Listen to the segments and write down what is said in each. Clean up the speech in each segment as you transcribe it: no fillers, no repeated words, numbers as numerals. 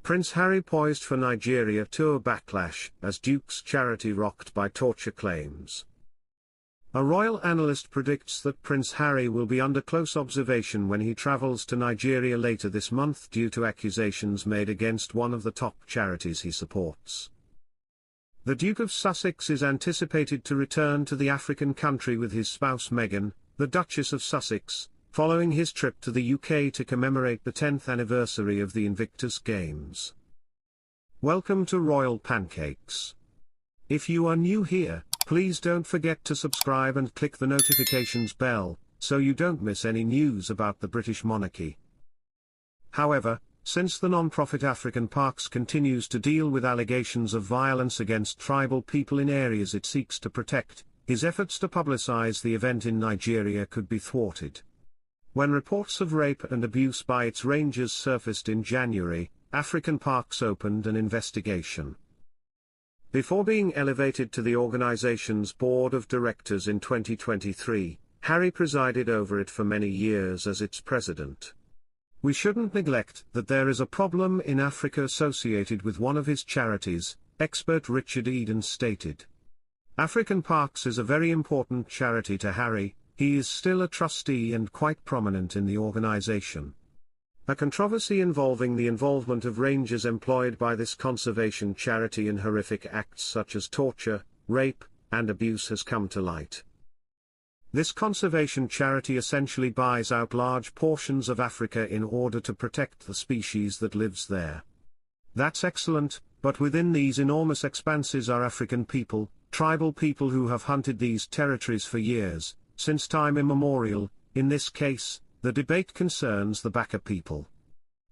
Prince Harry poised for Nigeria tour backlash as Duke's charity rocked by torture claims. A royal analyst predicts that Prince Harry will be under close observation when he travels to Nigeria later this month due to accusations made against one of the top charities he supports. The Duke of Sussex is anticipated to return to the African country with his spouse Meghan, the Duchess of Sussex, following his trip to the UK to commemorate the 10th anniversary of the Invictus Games. Welcome to Royal Pancakes. If you are new here, please don't forget to subscribe and click the notifications bell, so you don't miss any news about the British monarchy. However, since the non-profit African Parks continues to deal with allegations of violence against tribal people in areas it seeks to protect, his efforts to publicize the event in Nigeria could be thwarted. When reports of rape and abuse by its rangers surfaced in January, African Parks opened an investigation. Before being elevated to the organization's board of directors in 2023, Harry presided over it for many years as its president. We shouldn't neglect that there is a problem in Africa associated with one of his charities, expert Richard Eden stated. African Parks is a very important charity to Harry. He is still a trustee and quite prominent in the organization. A controversy involving the involvement of rangers employed by this conservation charity in horrific acts such as torture, rape, and abuse has come to light. This conservation charity essentially buys out large portions of Africa in order to protect the species that lives there. That's excellent, but within these enormous expanses are African people, tribal people who have hunted these territories for years, since time immemorial. In this case, the debate concerns the Baka people.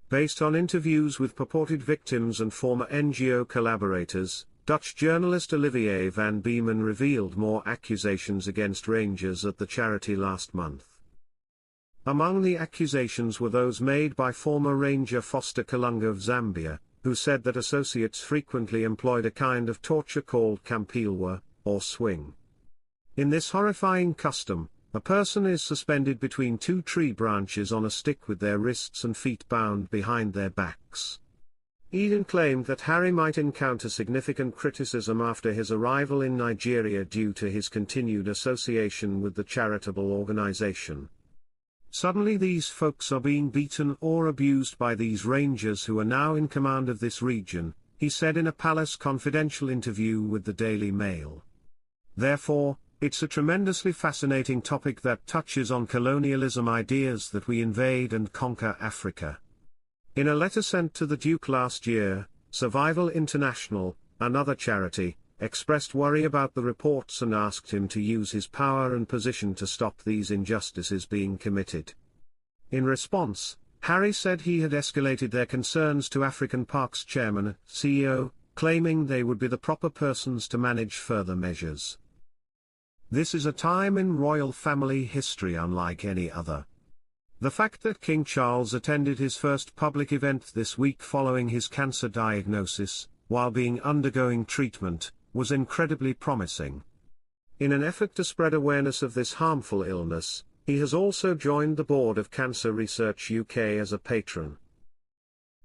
Based on interviews with purported victims and former NGO collaborators, Dutch journalist Olivier van Beeman revealed more accusations against rangers at the charity last month. Among the accusations were those made by former ranger Foster Kalunga of Zambia, who said that associates frequently employed a kind of torture called kampilwa, or swing. In this horrifying custom, a person is suspended between two tree branches on a stick with their wrists and feet bound behind their backs. Eden claimed that Harry might encounter significant criticism after his arrival in Nigeria due to his continued association with the charitable organization. Suddenly these folks are being beaten or abused by these rangers who are now in command of this region, he said in a Palace Confidential interview with the Daily Mail. Therefore, it's a tremendously fascinating topic that touches on colonialism ideas that we invade and conquer Africa. In a letter sent to the Duke last year, Survival International, another charity, expressed worry about the reports and asked him to use his power and position to stop these injustices being committed. In response, Harry said he had escalated their concerns to African Parks chairman and CEO, claiming they would be the proper persons to manage further measures. This is a time in royal family history unlike any other. The fact that King Charles attended his first public event this week following his cancer diagnosis, while undergoing treatment, was incredibly promising. In an effort to spread awareness of this harmful illness, he has also joined the board of Cancer Research UK as a patron.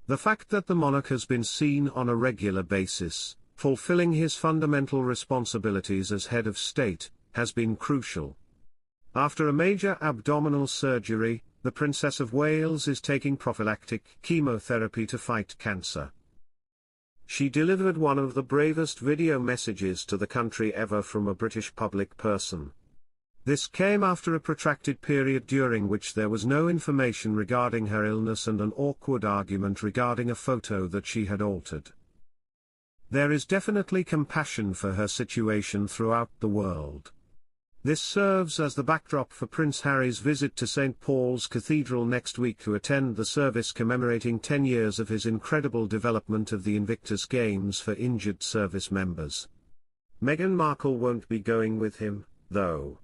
The fact that the monarch has been seen on a regular basis, fulfilling his fundamental responsibilities as head of state, has been crucial. After a major abdominal surgery, the Princess of Wales is taking prophylactic chemotherapy to fight cancer. She delivered one of the bravest video messages to the country ever from a British public person. This came after a protracted period during which there was no information regarding her illness and an awkward argument regarding a photo that she had altered. There is definitely compassion for her situation throughout the world. This serves as the backdrop for Prince Harry's visit to St. Paul's Cathedral next week to attend the service commemorating 10 years of his incredible development of the Invictus Games for injured service members. Meghan Markle won't be going with him, though.